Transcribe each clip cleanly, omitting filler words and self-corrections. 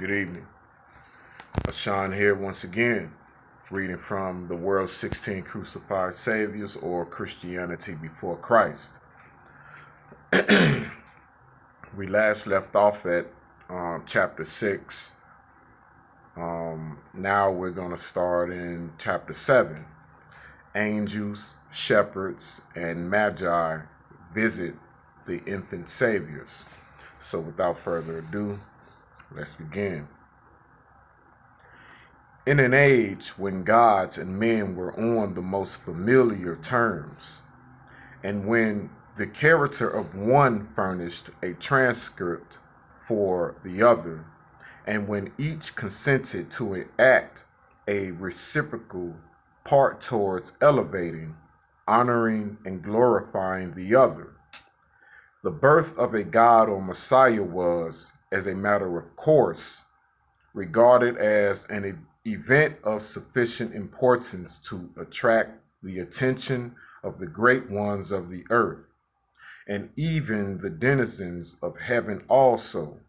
Good evening. Sean here once again, reading from the World's 16 Crucified Saviors, or Christianity Before Christ. We last left off at chapter 6. Now we're going to start in chapter 7. Angels, shepherds, and Magi visit the infant saviors. So without further ado, let's begin. In an age when gods and men were on the most familiar terms, and when the character of one furnished a transcript for the other, and when each consented to act a reciprocal part towards elevating, honoring, and glorifying the other, the birth of a God or Messiah was, as a matter of course, regarded as an event of sufficient importance to attract the attention of the great ones of the earth, and even the denizens of heaven also.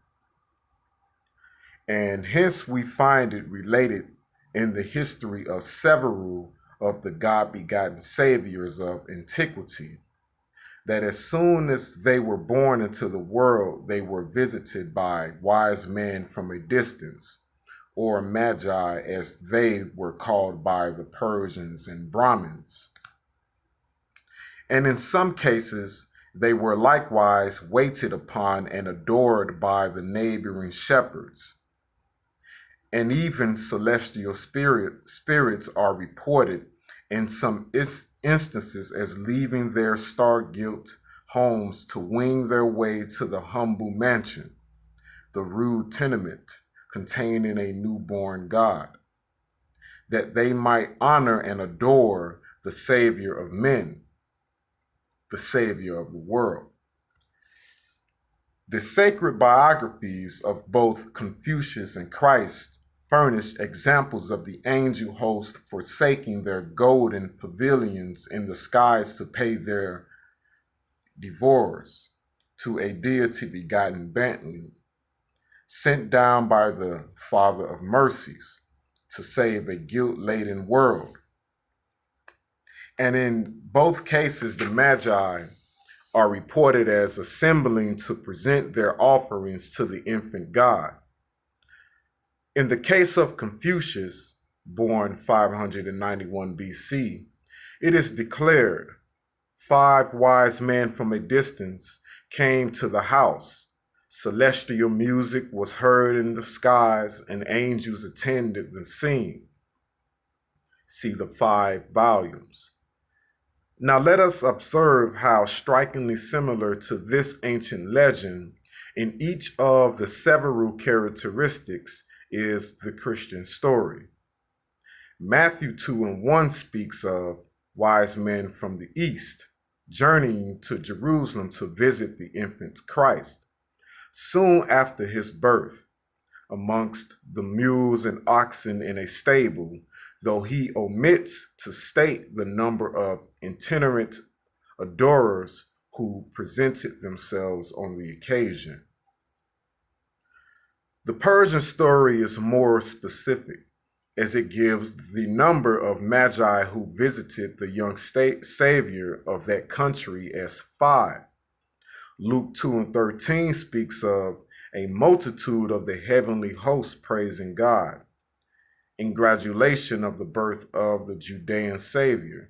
And hence we find it related in the history of several of the God-begotten saviors of antiquity, that as soon as they were born into the world, they were visited by wise men from a distance, or Magi as they were called by the Persians and Brahmins. And in some cases, they were likewise waited upon and adored by the neighboring shepherds. And even celestial spirits are reported in some instances as leaving their star-gilt homes to wing their way to the humble mansion, the rude tenement containing a newborn God, that they might honor and adore the Savior of men, the Savior of the world. The sacred biographies of both Confucius and Christ furnish examples of the angel host forsaking their golden pavilions in the skies to pay their devours to a deity begotten Bentley, sent down by the Father of mercies to save a guilt-laden world. And in both cases, the Magi are reported as assembling to present their offerings to the infant God. In the case of Confucius, born 591 BC, it is declared, 5 wise men from a distance came to the house. Celestial music was heard in the skies, and angels attended the scene. See the 5 volumes. Now let us observe how strikingly similar to this ancient legend in each of the several characteristics is the Christian story. Matthew 2:1 speaks of wise men from the east journeying to Jerusalem to visit the infant Christ soon after his birth, amongst the mules and oxen in a stable, though he omits to state the number of itinerant adorers who presented themselves on the occasion. The Persian story is more specific, as it gives the number of Magi who visited the young savior of that country as 5. Luke 2:13 speaks of a multitude of the heavenly host praising God, in gratulation of the birth of the Judean Savior.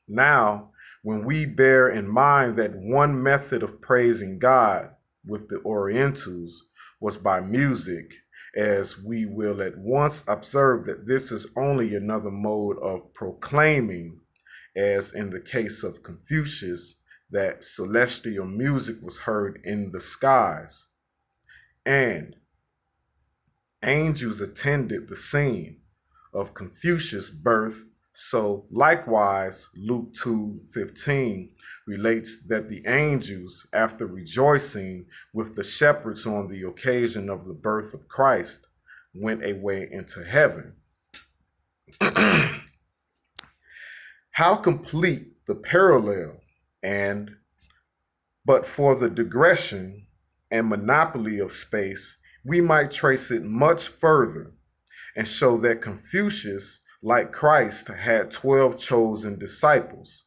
Now, when we bear in mind that one method of praising God with the Orientals was by music, as we will at once observe that this is only another mode of proclaiming, as in the case of Confucius, that celestial music was heard in the skies, and angels attended the scene of Confucius' birth. So likewise, Luke 2:15 relates that the angels, after rejoicing with the shepherds on the occasion of the birth of Christ, went away into heaven. How complete the parallel, and but for the digression and monopoly of space, We might trace it much further and show that Confucius, like Christ, had 12 chosen disciples,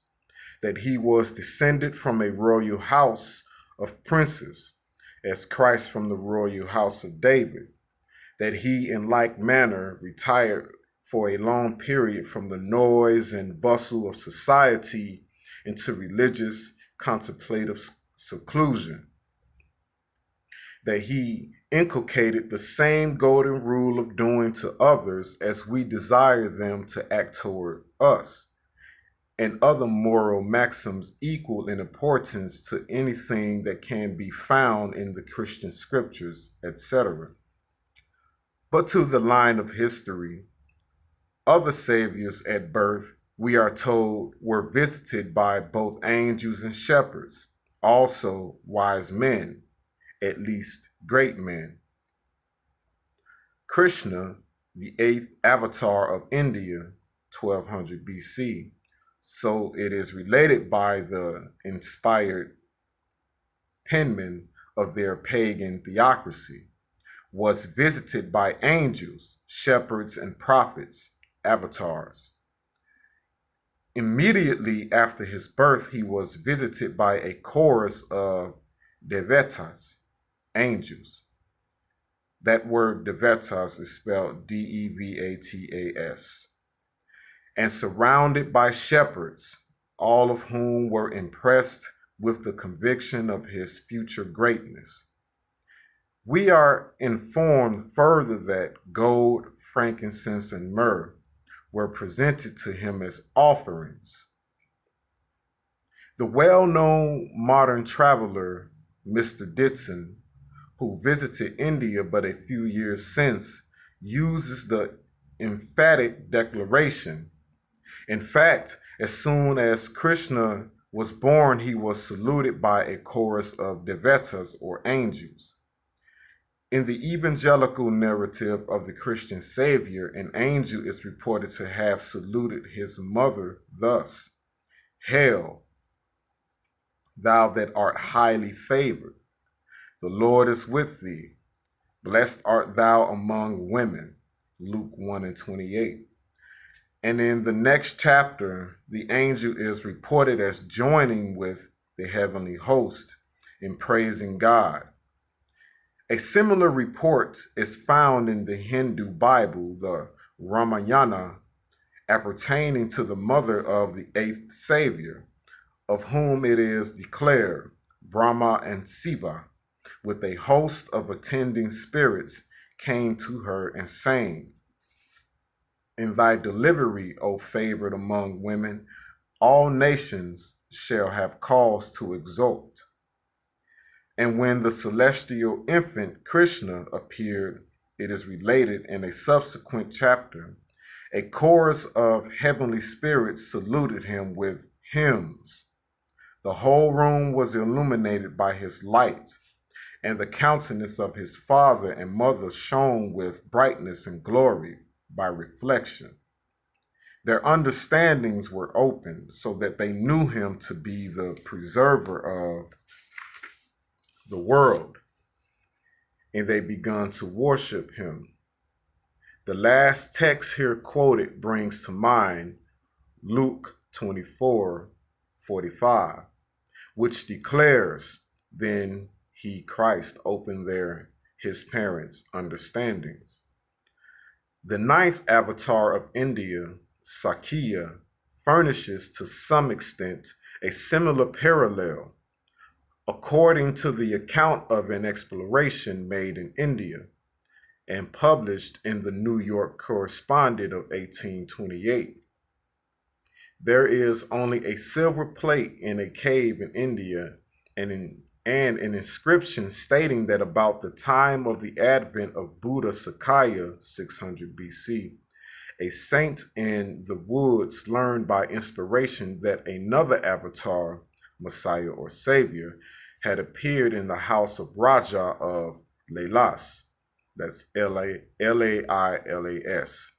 that he was descended from a royal house of princes, as Christ from the royal house of David, that he in like manner retired for a long period from the noise and bustle of society into religious contemplative seclusion, that he inculcated the same golden rule of doing to others as we desire them to act toward us, and other moral maxims equal in importance to anything that can be found in the Christian scriptures, etc. But to the line of history, other saviors at birth, we are told, were visited by both angels and shepherds, also wise men, at least great men. Krishna, the 8th avatar of India, 1200 BC, so it is related by the inspired penman of their pagan theocracy, was visited by angels, shepherds, and prophets, avatars. Immediately after his birth, he was visited by a chorus of devatas, angels. That word devatas is spelled Devatas. And surrounded by shepherds, all of whom were impressed with the conviction of his future greatness. We are informed further that gold, frankincense, and myrrh were presented to him as offerings. The well-known modern traveler, Mr. Ditson, who visited India but a few years since, uses the emphatic declaration. In fact, as soon as Krishna was born, he was saluted by a chorus of devatas or angels. In the evangelical narrative of the Christian Savior, an angel is reported to have saluted his mother thus: "Hail, thou that art highly favored, the Lord is with thee. Blessed art thou among women." Luke 1:28. And in the next chapter, the angel is reported as joining with the heavenly host in praising God. A similar report is found in the Hindu Bible, the Ramayana, appertaining to the mother of the 8th Savior, of whom it is declared, Brahma and Shiva, with a host of attending spirits, came to her and saying, "In thy delivery, O favored among women, all nations shall have cause to exult." And when the celestial infant Krishna appeared, it is related in a subsequent chapter, a chorus of heavenly spirits saluted him with hymns. The whole room was illuminated by his light, and the countenance of his father and mother shone with brightness and glory by reflection. Their understandings were opened so that they knew him to be the preserver of the world, and they begun to worship him. The last text here quoted brings to mind Luke 24:45, which declares, "Then he, Christ, opened his parents' understandings." The 9th avatar of India, Sakya, furnishes to some extent a similar parallel, according to the account of an exploration made in India and published in the New York Correspondent of 1828. There is only a silver plate in a cave in India and an inscription stating that about the time of the advent of Buddha Sakya, 600 BC, a saint in the woods learned by inspiration that another avatar, Messiah or Savior, had appeared in the house of Raja of Lailas. That's Lailas.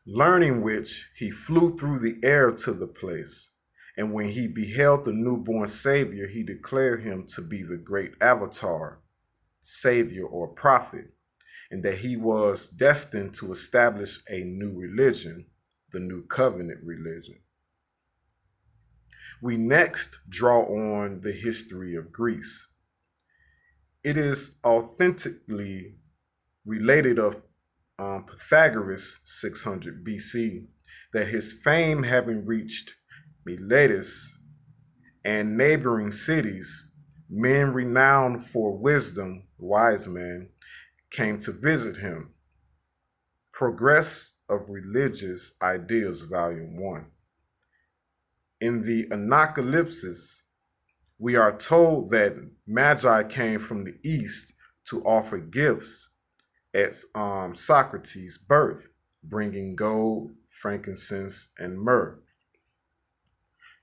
Learning which, he flew through the air to the place, and when he beheld the newborn Savior, he declared him to be the great avatar. savior, or prophet, and that he was destined to establish a new religion, the New Covenant religion. We next draw on the history of Greece. It is authentically related of Pythagoras 600 BC that his fame having reached Miletus and neighboring cities, men renowned for wisdom, wise men, came to visit him. Progress of Religious Ideas, Volume 1. In the Anacalypsis, we are told that Magi came from the east to offer gifts at Socrates' birth, bringing gold, frankincense, and myrrh.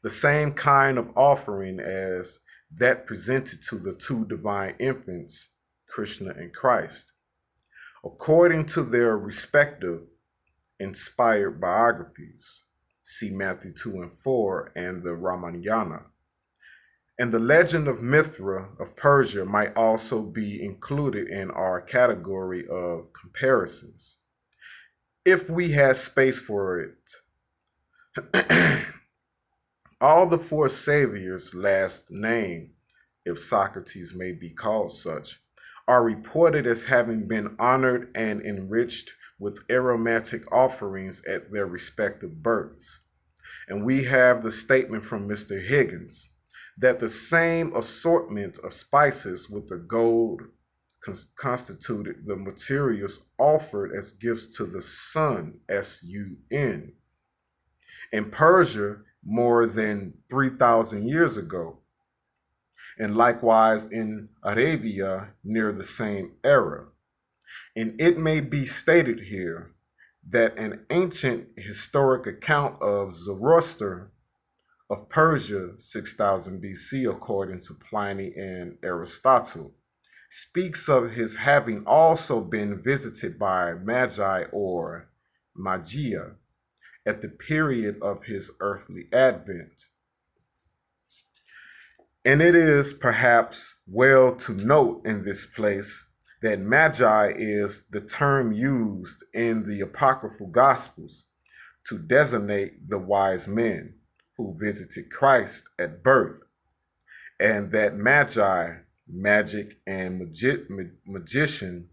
The same kind of offering as that presented to the two divine infants, Krishna and Christ, according to their respective inspired biographies. See Matthew 2 and 4 and the Ramayana. And the legend of Mithra of Persia might also be included in our category of comparisons, if we had space for it. All the four saviors last named, if Socrates may be called such, are reported as having been honored and enriched with aromatic offerings at their respective births. And we have the statement from Mr. Higgins that the same assortment of spices with the gold constituted the materials offered as gifts to the sun, S-U-N. In Persia, more than 3,000 years ago, and likewise in Arabia near the same era. And it may be stated here that an ancient historic account of Zoroaster of Persia, 6000 BC, according to Pliny and Aristotle, speaks of his having also been visited by Magi or Magia at the period of his earthly advent. And it is perhaps well to note in this place that Magi is the term used in the apocryphal Gospels to designate the wise men who visited Christ at birth, and that Magi, magic, and magician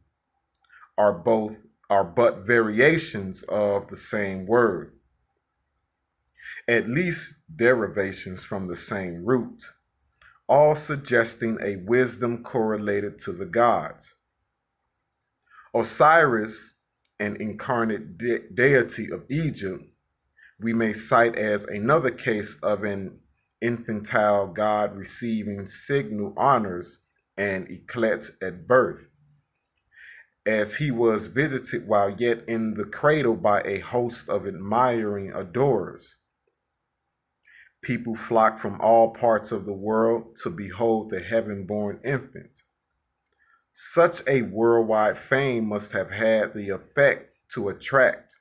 are but variations of the same word, at least derivations from the same root, all suggesting a wisdom correlated to the gods. Osiris, an incarnate deity of Egypt, we may cite as another case of an infantile god receiving signal honors and eclats at birth, as he was visited while yet in the cradle by a host of admiring adorers. People flocked from all parts of the world to behold the heaven-born infant. Such a worldwide fame must have had the effect to attract,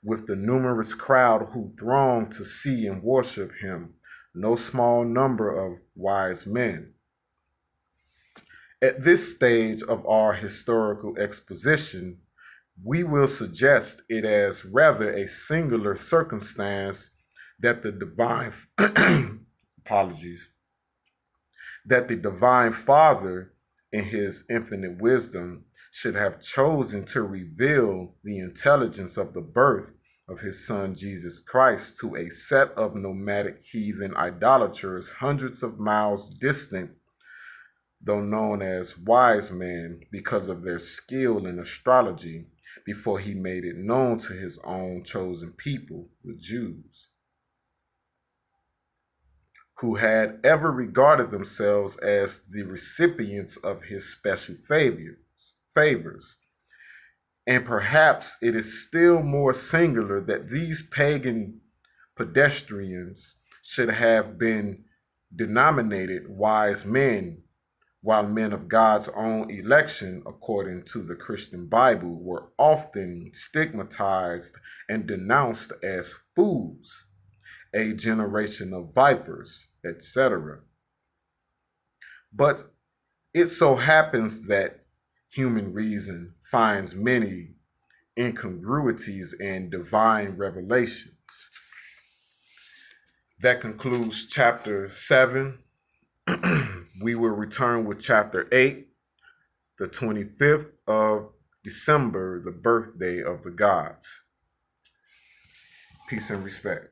with the numerous crowd who thronged to see and worship him, no small number of wise men. At this stage of our historical exposition, we will suggest it as rather a singular circumstance that the divine that the divine Father in his infinite wisdom should have chosen to reveal the intelligence of the birth of his son Jesus Christ to a set of nomadic heathen idolaters hundreds of miles distant, though known as wise men because of their skill in astrology, before he made it known to his own chosen people, the Jews, who had ever regarded themselves as the recipients of his special favors. And perhaps it is still more singular that these pagan pedestrians should have been denominated wise men, while men of God's own election, according to the Christian Bible, were often stigmatized and denounced as fools, a generation of vipers, etc. But It so happens that human reason finds many incongruities in divine revelations. That concludes chapter 7. We will return with chapter 8, the 25th of December, the birthday of the gods. Peace and respect.